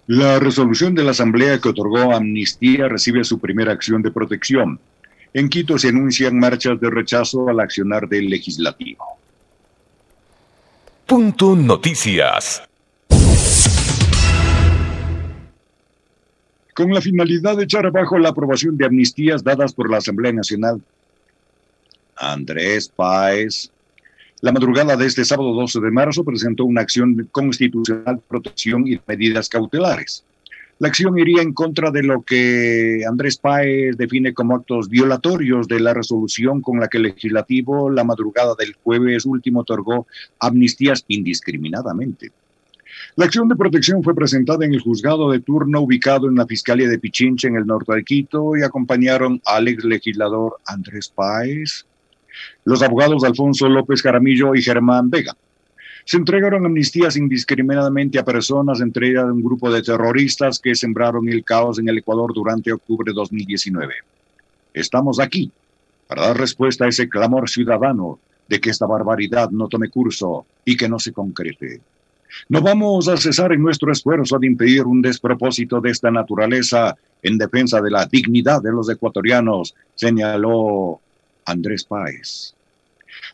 La resolución de la Asamblea que otorgó amnistía recibe su primera acción de protección. En Quito se anuncian marchas de rechazo al accionar del legislativo. Punto Noticias. Con la finalidad de echar abajo la aprobación de amnistías dadas por la Asamblea Nacional, Andrés Páez, la madrugada de este sábado 12 de marzo, presentó una acción constitucional de protección y medidas cautelares. La acción iría en contra de lo que Andrés Páez define como actos violatorios de la resolución con la que el legislativo, la madrugada del jueves último, otorgó amnistías indiscriminadamente. La acción de protección fue presentada en el juzgado de turno ubicado en la Fiscalía de Pichincha, en el norte de Quito, y acompañaron al ex legislador Andrés Páez, los abogados Alfonso López Jaramillo y Germán Vega. Se entregaron amnistías indiscriminadamente a personas, entre ellas un grupo de terroristas que sembraron el caos en el Ecuador durante octubre de 2019. Estamos aquí para dar respuesta a ese clamor ciudadano de que esta barbaridad no tome curso y que no se concrete. No vamos a cesar en nuestro esfuerzo de impedir un despropósito de esta naturaleza en defensa de la dignidad de los ecuatorianos, señaló Andrés Páez.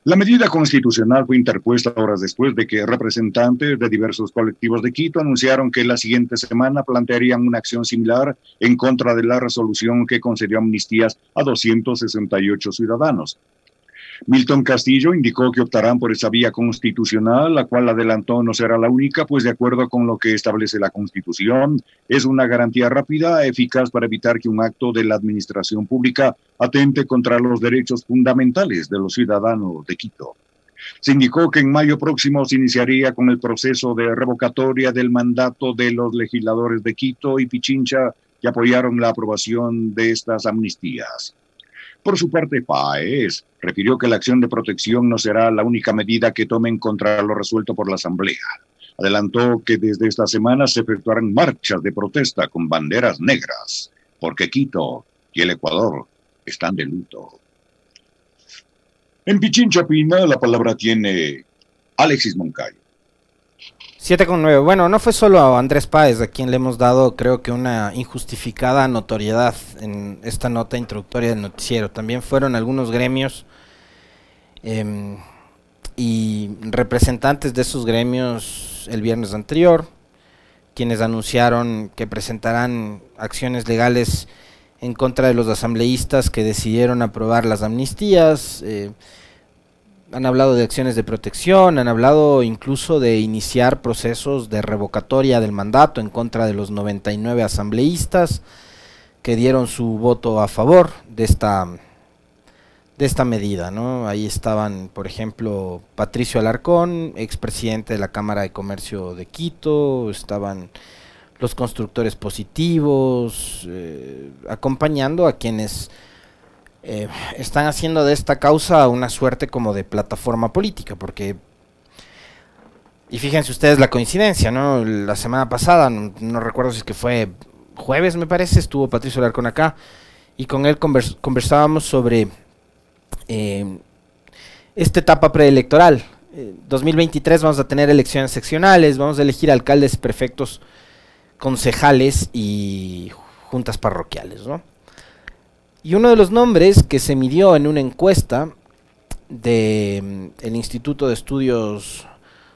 La medida constitucional fue interpuesta horas después de que representantes de diversos colectivos de Quito anunciaron que la siguiente semana plantearían una acción similar en contra de la resolución que concedió amnistías a 268 ciudadanos. Milton Castillo indicó que optarán por esa vía constitucional, la cual adelantó no será la única, pues de acuerdo con lo que establece la Constitución, es una garantía rápida, eficaz para evitar que un acto de la administración pública atente contra los derechos fundamentales de los ciudadanos de Quito. Se indicó que en mayo próximo se iniciaría con el proceso de revocatoria del mandato de los legisladores de Quito y Pichincha que apoyaron la aprobación de estas amnistías. Por su parte, Páez refirió que la acción de protección no será la única medida que tomen contra lo resuelto por la Asamblea. Adelantó que desde esta semana se efectuarán marchas de protesta con banderas negras, porque Quito y el Ecuador están de luto. En Pichincha, Pina, la palabra tiene Alexis Moncayo. 7,9. Bueno, no fue solo a Andrés Páez a quien le hemos dado, creo que una injustificada notoriedad en esta nota introductoria del noticiero. También fueron algunos gremios y representantes de esos gremios el viernes anterior, quienes anunciaron que presentarán acciones legales en contra de los asambleístas que decidieron aprobar las amnistías. Han hablado de acciones de protección, han hablado incluso de iniciar procesos de revocatoria del mandato en contra de los 99 asambleístas que dieron su voto a favor de esta medida, ¿no? Ahí estaban, por ejemplo, Patricio Alarcón, expresidente de la Cámara de Comercio de Quito, estaban los constructores positivos, acompañando a quienes están haciendo de esta causa una suerte como de plataforma política, porque, y fíjense ustedes la coincidencia, ¿no? La semana pasada, no recuerdo si es que fue jueves, me parece, estuvo Patricio Alarcón acá, y con él conversábamos sobre esta etapa preelectoral. 2023 vamos a tener elecciones seccionales, vamos a elegir alcaldes, prefectos, concejales y juntas parroquiales, ¿no? Y uno de los nombres que se midió en una encuesta del Instituto de Estudios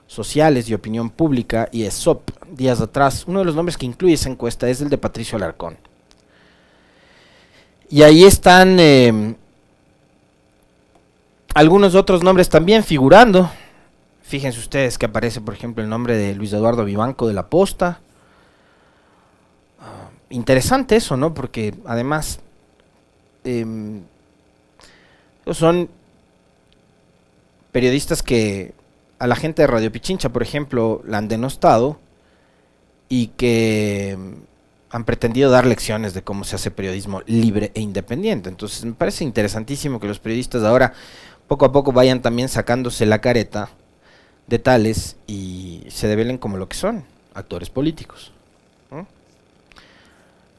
Sociales y Opinión Pública, IESOP, días atrás, uno de los nombres que incluye esa encuesta es el de Patricio Alarcón. Y ahí están algunos otros nombres también figurando. Fíjense ustedes que aparece, por ejemplo, el nombre de Luis Eduardo Vivanco de la Posta. Interesante eso, ¿no? Porque además son periodistas que a la gente de Radio Pichincha, por ejemplo, la han denostado y que han pretendido dar lecciones de cómo se hace periodismo libre e independiente. Entonces me parece interesantísimo que los periodistas ahora poco a poco vayan también sacándose la careta de tales y se develen como lo que son, actores políticos, ¿no?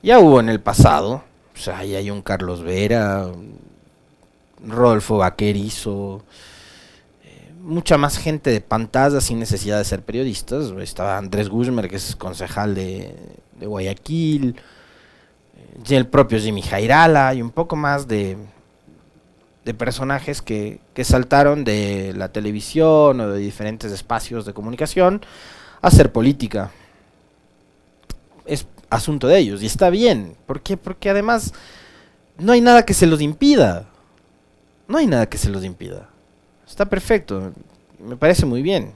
Ya hubo en el pasado, o sea, ahí hay un Carlos Vera, Rodolfo Vaquerizo, mucha más gente de pantalla sin necesidad de ser periodistas. Estaba Andrés Guzmán, que es concejal de de Guayaquil, el propio Jimmy Jairala y un poco más de personajes que saltaron de la televisión o de diferentes espacios de comunicación a hacer política. Es asunto de ellos y está bien. ¿Por qué? Porque además no hay nada que se los impida. No hay nada que se los impida. Está perfecto. Me parece muy bien.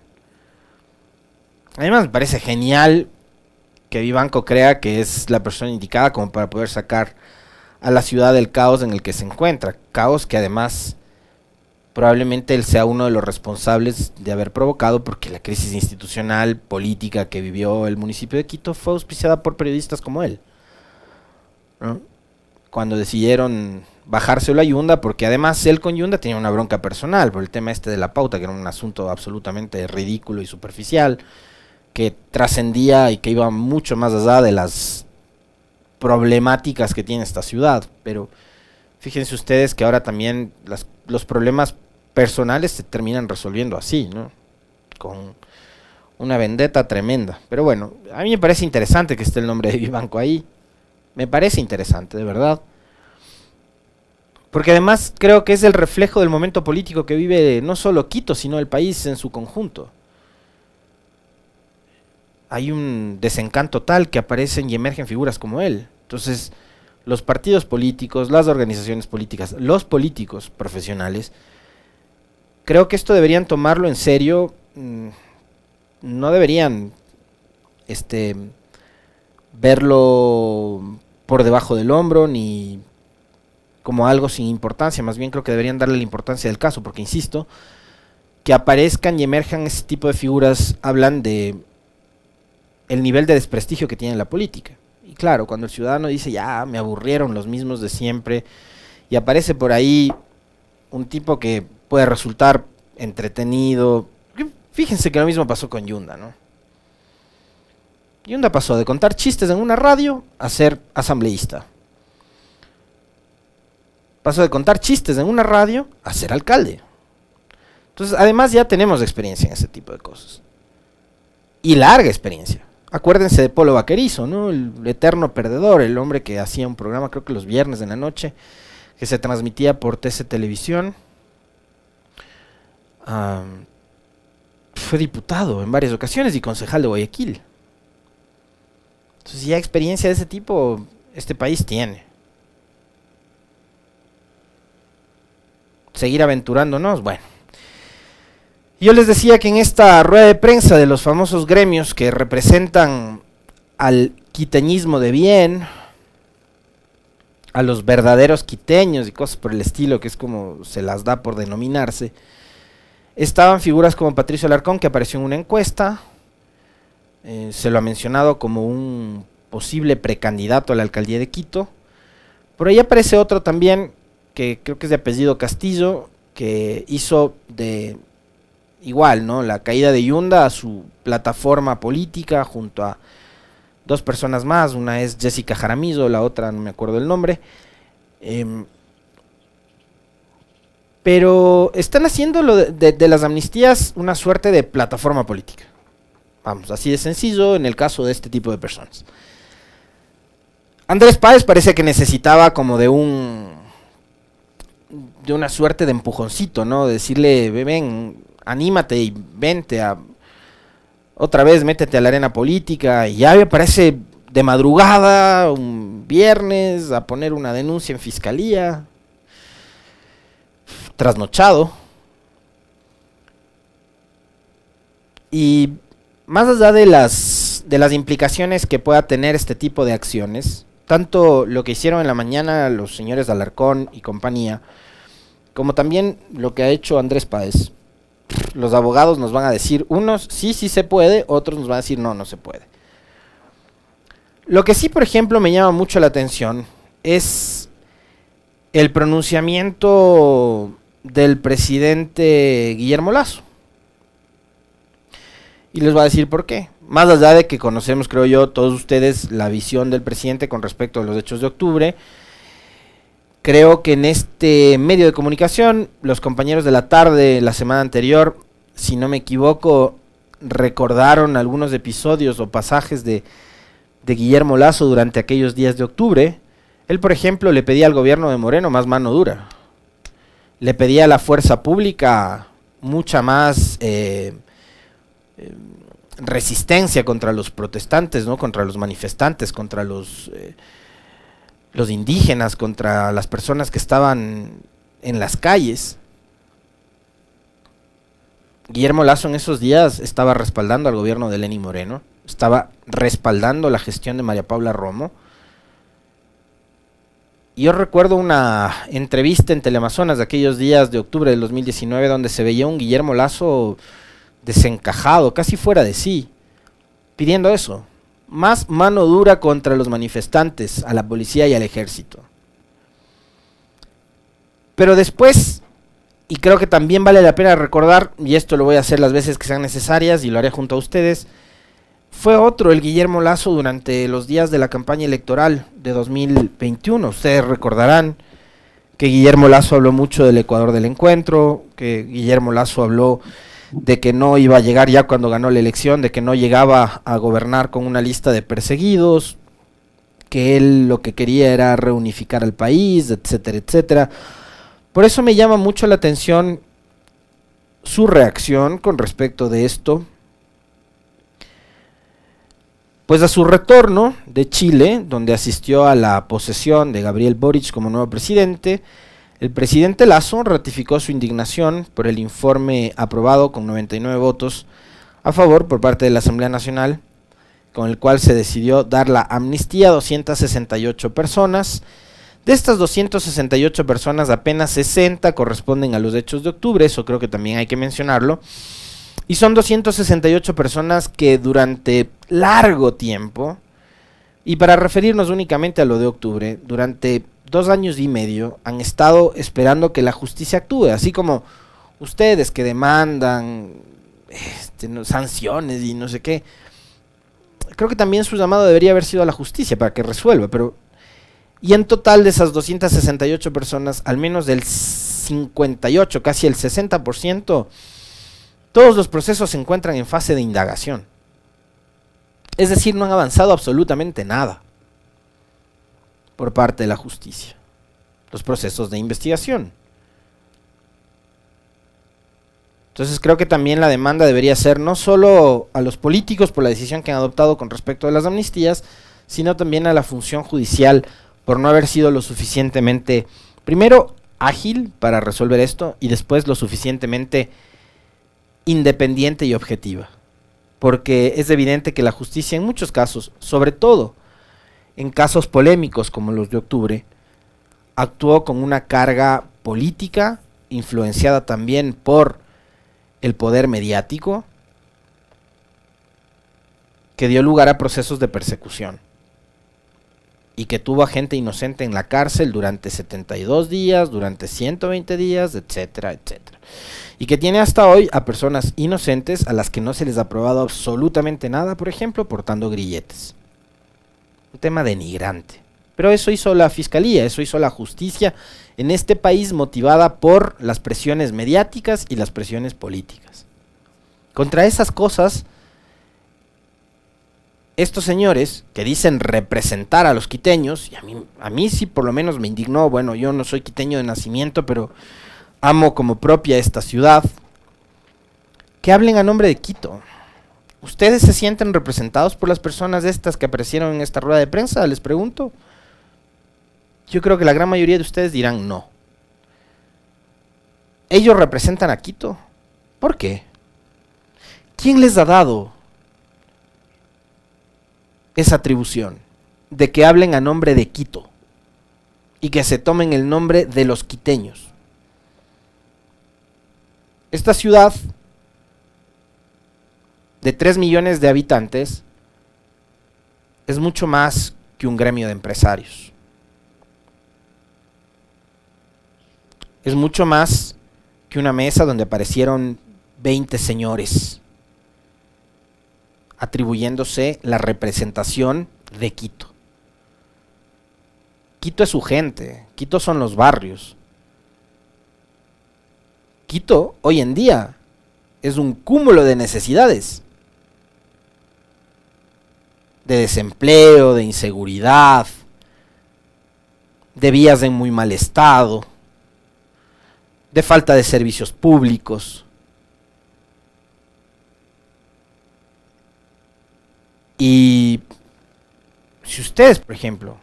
Además me parece genial que Vivanco crea que es la persona indicada como para poder sacar a la ciudad del caos en el que se encuentra. Caos que además probablemente él sea uno de los responsables de haber provocado, porque la crisis institucional, política que vivió el municipio de Quito fue auspiciada por periodistas como él, ¿no? Cuando decidieron bajárselo a Yunda, porque además él con Yunda tenía una bronca personal por el tema este de la pauta, que era un asunto absolutamente ridículo y superficial, que trascendía y que iba mucho más allá de las problemáticas que tiene esta ciudad. Pero fíjense ustedes que ahora también los problemas personales se terminan resolviendo así, ¿no? Con una vendetta tremenda. Pero bueno, a mí me parece interesante que esté el nombre de Vivanco ahí. Me parece interesante, de verdad. Porque además creo que es el reflejo del momento político que vive no solo Quito, sino el país en su conjunto. Hay un desencanto tal que aparecen y emergen figuras como él. Entonces, los partidos políticos, las organizaciones políticas, los políticos profesionales, creo que esto deberían tomarlo en serio. No deberían verlo por debajo del hombro ni como algo sin importancia. Más bien creo que deberían darle la importancia del caso, porque insisto, que aparezcan y emerjan ese tipo de figuras hablan de el nivel de desprestigio que tiene la política. Y claro, cuando el ciudadano dice, ya, me aburrieron los mismos de siempre, y aparece por ahí un tipo que puede resultar entretenido. Fíjense que lo mismo pasó con Yunda, ¿no? Yunda pasó de contar chistes en una radio a ser asambleísta. Pasó de contar chistes en una radio a ser alcalde. Entonces, además ya tenemos experiencia en ese tipo de cosas. Y larga experiencia. Acuérdense de Polo Vaquerizo, ¿no? El eterno perdedor, el hombre que hacía un programa, creo que los viernes de la noche, que se transmitía por TC Televisión. Fue diputado en varias ocasiones y concejal de Guayaquil. Entonces ya experiencia de ese tipo este país tiene. Seguir aventurándonos, bueno. Yo les decía que en esta rueda de prensa de los famosos gremios que representan al quiteñismo de bien, a los verdaderos quiteños y cosas por el estilo, que es como se las da por denominarse, estaban figuras como Patricio Alarcón, que apareció en una encuesta, se lo ha mencionado como un posible precandidato a la alcaldía de Quito. Por ahí aparece otro también, que creo que es de apellido Castillo, que hizo de igual, ¿no?, la caída de Yunda a su plataforma política junto a dos personas más. Una es Jessica Jaramillo, la otra no me acuerdo el nombre. Pero están haciendo lo de las amnistías una suerte de plataforma política. Vamos, así de sencillo en el caso de este tipo de personas. Andrés Páez parece que necesitaba como de una suerte de empujoncito, ¿no? Decirle, ven, anímate y vente otra vez, métete a la arena política. Y ya me parece de madrugada, un viernes, a poner una denuncia en fiscalía. Trasnochado. Y más allá de las implicaciones que pueda tener este tipo de acciones, tanto lo que hicieron en la mañana los señores de Alarcón y compañía, como también lo que ha hecho Andrés Páez, los abogados nos van a decir, unos sí se puede, otros nos van a decir no se puede. Lo que sí, por ejemplo, me llama mucho la atención es el pronunciamiento del presidente Guillermo Lasso. Y les voy a decir por qué. Más allá de que conocemos, creo yo, todos ustedes la visión del presidente con respecto a los hechos de octubre, creo que en este medio de comunicación, los compañeros de la tarde, la semana anterior, si no me equivoco, recordaron algunos episodios o pasajes de de Guillermo Lasso durante aquellos días de octubre, él, por ejemplo, le pedía al gobierno de Moreno más mano dura. Le pedía a la fuerza pública mucha más resistencia contra los protestantes, ¿no? Contra los manifestantes, contra los indígenas, contra las personas que estaban en las calles. Guillermo Lasso en esos días estaba respaldando al gobierno de Lenín Moreno, estaba respaldando la gestión de María Paula Romo. Y yo recuerdo una entrevista en Teleamazonas de aquellos días de octubre del 2019 donde se veía un Guillermo Lasso desencajado, casi fuera de sí, pidiendo eso, más mano dura contra los manifestantes, a la policía y al ejército. Pero después, y creo que también vale la pena recordar, y esto lo voy a hacer las veces que sean necesarias y lo haré junto a ustedes, fue otro el Guillermo Lasso durante los días de la campaña electoral de 2021. Ustedes recordarán que Guillermo Lasso habló mucho del Ecuador del encuentro, que Guillermo Lasso habló de que no iba a llegar ya cuando ganó la elección, de que no llegaba a gobernar con una lista de perseguidos, que él lo que quería era reunificar al país, etcétera, etcétera. Por eso me llama mucho la atención su reacción con respecto de esto. Pues a su retorno de Chile, donde asistió a la posesión de Gabriel Boric como nuevo presidente, el presidente Lasso ratificó su indignación por el informe aprobado con 99 votos a favor por parte de la Asamblea Nacional, con el cual se decidió dar la amnistía a 268 personas. De estas 268 personas, apenas 60 corresponden a los hechos de octubre, eso creo que también hay que mencionarlo. Y son 268 personas que durante largo tiempo, y para referirnos únicamente a lo de octubre, durante 2 años y medio han estado esperando que la justicia actúe, así como ustedes que demandan sanciones y no sé qué. Creo que también su llamado debería haber sido a la justicia para que resuelva, pero... Y en total de esas 268 personas, al menos del 58, casi el 60%, todos los procesos se encuentran en fase de indagación. Es decir, no han avanzado absolutamente nada por parte de la justicia. Los procesos de investigación. Entonces creo que también la demanda debería ser no solo a los políticos por la decisión que han adoptado con respecto a las amnistías, sino también a la función judicial por no haber sido lo suficientemente, primero, ágil para resolver esto y después lo suficientemente independiente y objetiva, porque es evidente que la justicia en muchos casos, sobre todo en casos polémicos como los de octubre, actuó con una carga política, influenciada también por el poder mediático, que dio lugar a procesos de persecución, y que tuvo a gente inocente en la cárcel durante 72 días, durante 120 días, etcétera, etcétera. Y que tiene hasta hoy a personas inocentes a las que no se les ha probado absolutamente nada, por ejemplo, portando grilletes. Un tema denigrante. Pero eso hizo la fiscalía, eso hizo la justicia en este país, motivada por las presiones mediáticas y las presiones políticas. Contra esas cosas, estos señores que dicen representar a los quiteños, y a mí sí por lo menos me indignó, bueno, yo no soy quiteño de nacimiento, pero amo como propia esta ciudad, que hablen a nombre de Quito. ¿Ustedes se sienten representados por las personas estas que aparecieron en esta rueda de prensa? Les pregunto. Yo creo que la gran mayoría de ustedes dirán no. ¿Ellos representan a Quito? ¿Por qué? ¿Quién les ha dado esa atribución de que hablen a nombre de Quito y que se tomen el nombre de los quiteños? Esta ciudad de 3 millones de habitantes es mucho más que un gremio de empresarios. Es mucho más que una mesa donde aparecieron 20 señores atribuyéndose la representación de Quito. Quito es su gente, Quito son los barrios. Quito hoy en día es un cúmulo de necesidades. de desempleo, de inseguridad, de vías en muy mal estado, de falta de servicios públicos. Y si ustedes, por ejemplo,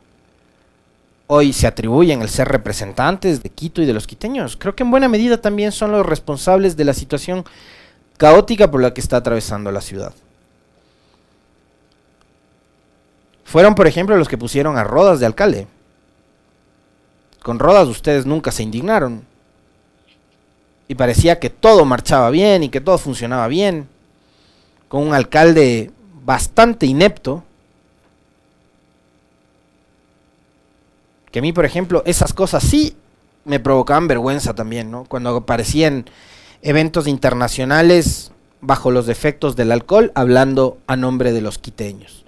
hoy se atribuyen el ser representantes de Quito y de los quiteños, creo que en buena medida también son los responsables de la situación caótica por la que está atravesando la ciudad. Fueron, por ejemplo, los que pusieron a Rodas de alcalde. Con Rodas ustedes nunca se indignaron. Y parecía que todo marchaba bien y que todo funcionaba bien. Con un alcalde bastante inepto. Que a mí, por ejemplo, esas cosas sí me provocaban vergüenza también, ¿no? Cuando aparecían eventos internacionales bajo los efectos del alcohol, hablando a nombre de los quiteños.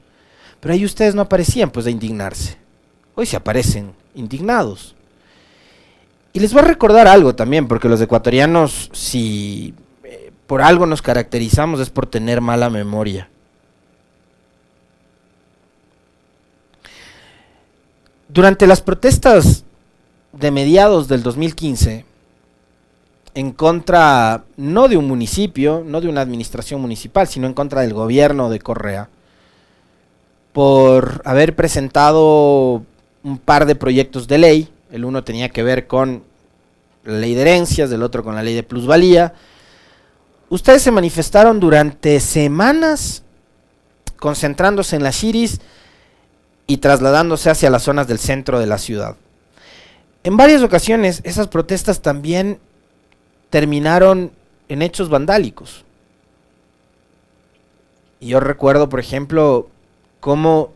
Pero ahí ustedes no aparecían, pues, de indignarse. Hoy se aparecen indignados. Y les voy a recordar algo también, porque los ecuatorianos, si por algo nos caracterizamos, es por tener mala memoria. Durante las protestas de mediados del 2015, en contra, no de un municipio, no de una administración municipal, sino en contra del gobierno de Correa, por haber presentado un par de proyectos de ley. El uno tenía que ver con la ley de herencias, el otro con la ley de plusvalía. Ustedes se manifestaron durante semanas, concentrándose en las Shiris y trasladándose hacia las zonas del centro de la ciudad. En varias ocasiones esas protestas también terminaron en hechos vandálicos. Y yo recuerdo, por ejemplo, cómo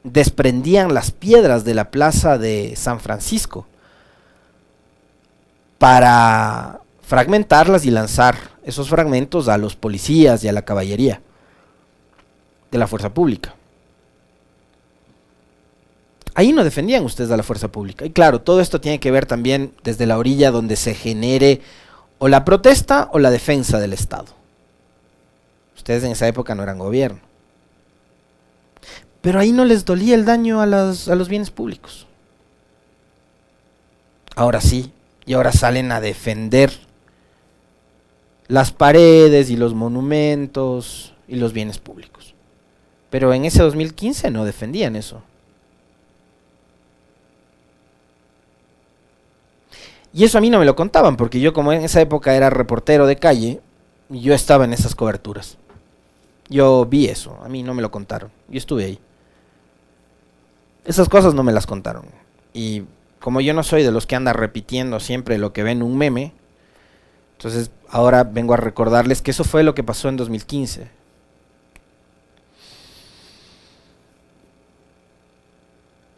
desprendían las piedras de la plaza de San Francisco para fragmentarlas y lanzar esos fragmentos a los policías y a la caballería de la fuerza pública. Ahí no defendían ustedes a la fuerza pública. Y claro, todo esto tiene que ver también desde la orilla donde se genere o la protesta o la defensa del Estado. Ustedes en esa época no eran gobierno. Pero ahí no les dolía el daño a los bienes públicos. Ahora sí, y ahora salen a defender las paredes y los monumentos y los bienes públicos. Pero en ese 2015 no defendían eso. Y eso a mí no me lo contaban, porque yo, como en esa época era reportero de calle, yo estaba en esas coberturas. Yo vi eso, a mí no me lo contaron, yo estuve ahí. Esas cosas no me las contaron. Y como yo no soy de los que anda repitiendo siempre lo que ven en un meme, entonces ahora vengo a recordarles que eso fue lo que pasó en 2015.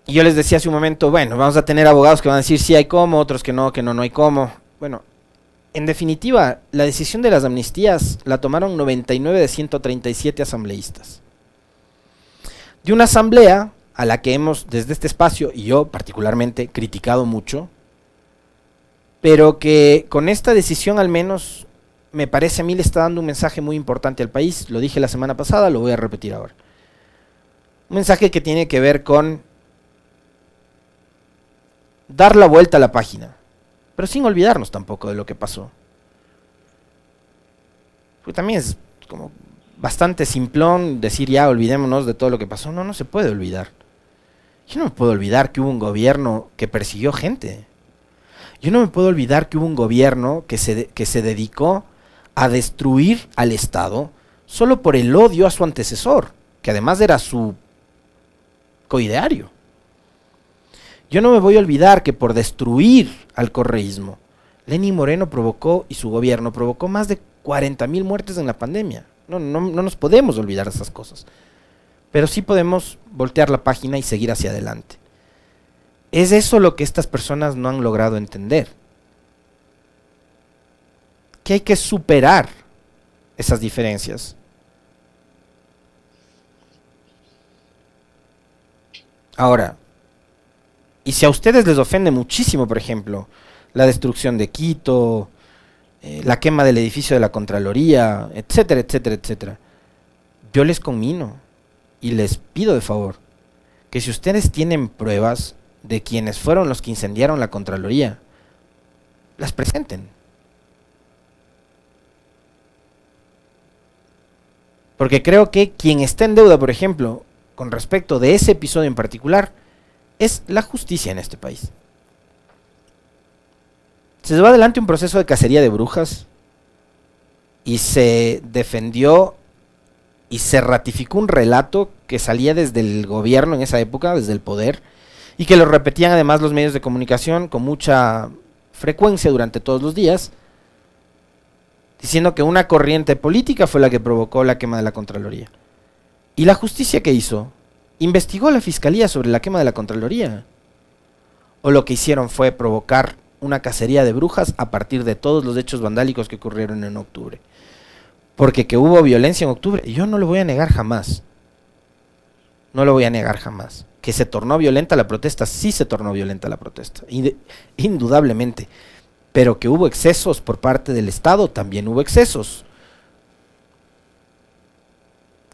Y yo les decía hace un momento, bueno, vamos a tener abogados que van a decir sí hay cómo, otros que no hay cómo. Bueno, en definitiva, la decisión de las amnistías la tomaron 99 de 137 asambleístas. De una asamblea a la que hemos, desde este espacio, y yo particularmente, criticado mucho, pero que con esta decisión al menos, me parece a mí le está dando un mensaje muy importante al país. Lo dije la semana pasada, lo voy a repetir ahora. Un mensaje que tiene que ver con dar la vuelta a la página, pero sin olvidarnos tampoco de lo que pasó. Porque también es como bastante simplón decir ya olvidémonos de todo lo que pasó. No, no se puede olvidar. Yo no me puedo olvidar que hubo un gobierno que persiguió gente. Yo no me puedo olvidar que hubo un gobierno que se dedicó a destruir al Estado solo por el odio a su antecesor, que además era su coideario. Yo no me voy a olvidar que por destruir al correísmo, Lenín Moreno provocó, y su gobierno provocó, más de 40.000 muertes en la pandemia. No nos podemos olvidar de esas cosas. Pero sí podemos voltear la página y seguir hacia adelante. Es eso lo que estas personas no han logrado entender. Que hay que superar esas diferencias. Ahora, y si a ustedes les ofende muchísimo, por ejemplo, la destrucción de Quito, la quema del edificio de la Contraloría, etcétera, etcétera, etcétera, yo les conmino y les pido de favor que si ustedes tienen pruebas de quienes fueron los que incendiaron la Contraloría, las presenten. Porque creo que quien está en deuda, por ejemplo, con respecto de ese episodio en particular, es la justicia en este país. Se llevó adelante un proceso de cacería de brujas y se defendió y se ratificó un relato que salía desde el gobierno en esa época, desde el poder, y que lo repetían además los medios de comunicación con mucha frecuencia durante todos los días, diciendo que una corriente política fue la que provocó la quema de la Contraloría. ¿Y la justicia qué hizo? ¿Investigó a la fiscalía sobre la quema de la Contraloría? ¿O lo que hicieron fue provocar una cacería de brujas a partir de todos los hechos vandálicos que ocurrieron en octubre? Porque que hubo violencia en octubre, yo no lo voy a negar jamás. No lo voy a negar jamás. Que se tornó violenta la protesta, sí se tornó violenta la protesta, indudablemente. Pero que hubo excesos por parte del Estado, también hubo excesos.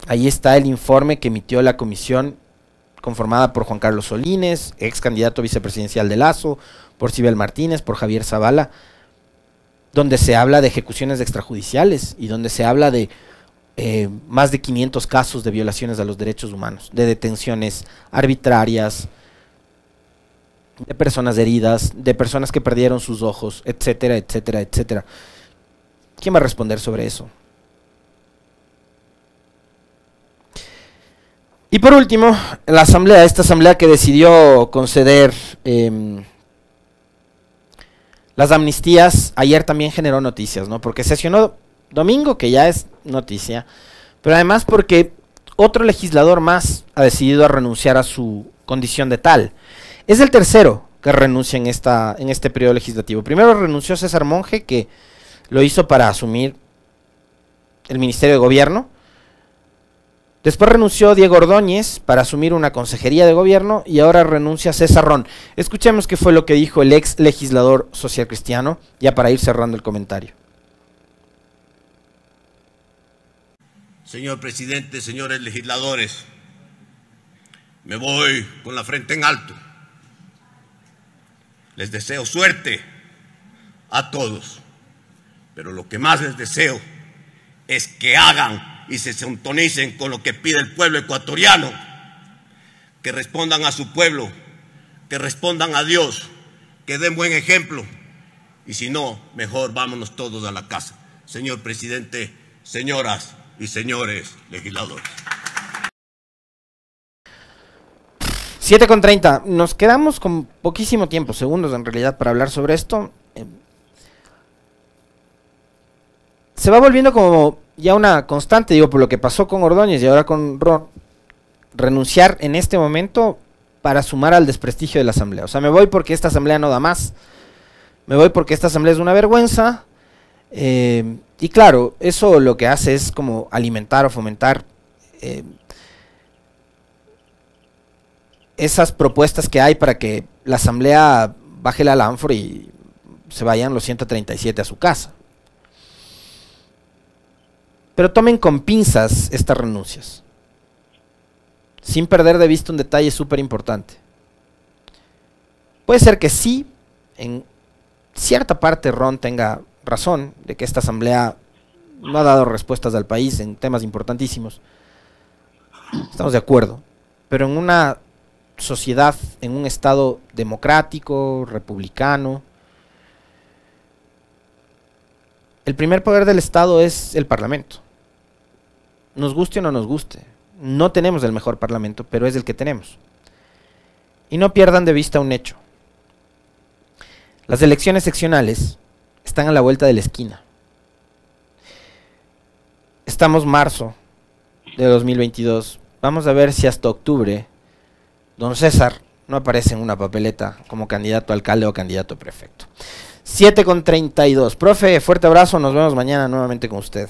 Ahí está el informe que emitió la comisión conformada por Juan Carlos Solines, ex candidato vicepresidencial de Lazo, por Sibel Martínez, por Javier Zavala, donde se habla de ejecuciones extrajudiciales y donde se habla de más de 500 casos de violaciones a los derechos humanos, de detenciones arbitrarias, de personas heridas, de personas que perdieron sus ojos, etcétera, etcétera, etcétera. ¿Quién va a responder sobre eso? Y por último, la asamblea, esta asamblea que decidió conceder las amnistías, ayer también generó noticias, ¿no? Porque sesionó domingo, que ya es noticia, pero además porque otro legislador más ha decidido renunciar a su condición de tal. Es el tercero que renuncia en este periodo legislativo. Primero renunció César Monge, que lo hizo para asumir el Ministerio de Gobierno. Después renunció Diego Ordóñez para asumir una consejería de gobierno y ahora renuncia César Ron. Escuchemos qué fue lo que dijo el ex legislador social cristiano, ya para ir cerrando el comentario. Señor presidente, señores legisladores, me voy con la frente en alto. Les deseo suerte a todos, pero lo que más les deseo es que hagan y se sintonicen con lo que pide el pueblo ecuatoriano, que respondan a su pueblo, que respondan a Dios, que den buen ejemplo, y si no, mejor vámonos todos a la casa. Señor presidente, señoras y señores legisladores. 7:30, nos quedamos con poquísimo tiempo, segundos en realidad, para hablar sobre esto. Se va volviendo como ya una constante, digo, por lo que pasó con Ordóñez y ahora con Ron, renunciar en este momento para sumar al desprestigio de la asamblea. O sea, me voy porque esta asamblea no da más, me voy porque esta asamblea es una vergüenza, y claro, eso lo que hace es como alimentar o fomentar esas propuestas que hay para que la asamblea baje la ánfora y se vayan los 137 a su casa. Pero tomen con pinzas estas renuncias, sin perder de vista un detalle súper importante. Puede ser que sí, en cierta parte Ron tenga razón de que esta asamblea no ha dado respuestas al país en temas importantísimos. Estamos de acuerdo, pero en una sociedad, en un estado democrático, republicano, el primer poder del Estado es el Parlamento. Nos guste o no nos guste. No tenemos el mejor Parlamento, pero es el que tenemos. Y no pierdan de vista un hecho. Las elecciones seccionales están a la vuelta de la esquina. Estamos marzo de 2022. Vamos a ver si hasta octubre don César no aparece en una papeleta como candidato a alcalde o candidato a prefecto. 7:32. Profe, fuerte abrazo, nos vemos mañana nuevamente con usted.